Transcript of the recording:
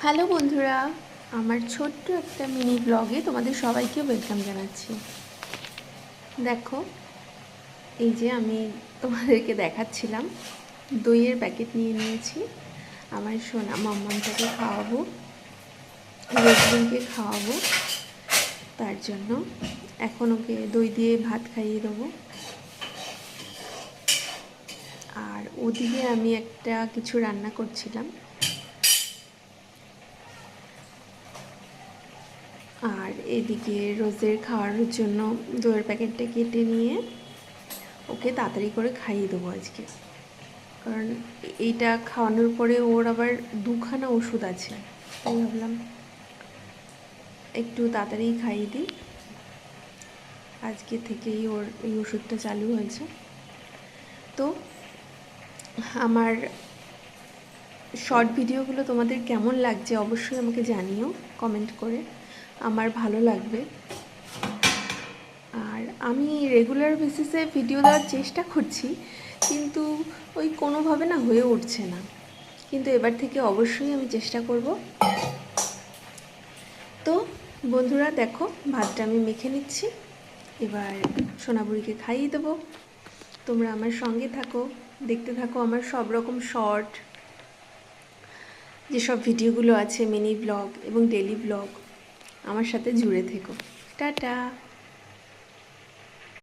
Hello বন্ধুরা, আমার ছোট্ট একটা মিনি ব্লগে তোমাদের সবাইকে ওয়েলকাম জানাচ্ছি। দেখো, এই যে আমি তোমাদেরকে দেখাচ্ছিলাম দইয়ের প্যাকেট নিয়ে নিয়েছি। আমার সোনা মাম্মামটাকে খাওয়াবো, রোজদিনকে খাওয়াবো, তার জন্য এখন ওকে দই দিয়ে ভাত খাইয়ে দেবো। আর ওদিকে আমি একটা কিছু রান্না করছিলাম। আর এদিকে রোজের খাওয়ানোর জন্য দইয়ের প্যাকেটটা কেটে নিয়ে ওকে তাড়াতাড়ি করে খাইয়ে দেবো আজকে, কারণ এইটা খাওয়ানোর পরে ওর আবার দুখানা ওষুধ আছে, তাই ভাবলাম একটু তাড়াতাড়ি খাইয়ে দিই। আজকে থেকেই ওর এই ওষুধটা চালু হয়েছে। তো আমার শর্ট ভিডিওগুলো তোমাদের কেমন লাগছে অবশ্যই আমাকে জানিও কমেন্ট করে, আমার ভালো লাগবে। আর আমি রেগুলার বেসিসে ভিডিও দেওয়ার চেষ্টা করছি, কিন্তু ওই কোনোভাবে না হয়ে উঠছে না, কিন্তু এবার থেকে অবশ্যই আমি চেষ্টা করব। তো বন্ধুরা দেখো, ভাতটা আমি মেখে নিচ্ছি, এবার সোনাবুড়িকে খাইয়ে দেবো। তোমরা আমার সঙ্গে থাকো, দেখতে থাকো আমার সব রকম শর্ট যেসব ভিডিওগুলো আছে, মিনি ব্লগ এবং ডেলি ব্লগ, আমার সাথে জুড়ে থেকো। টাটা।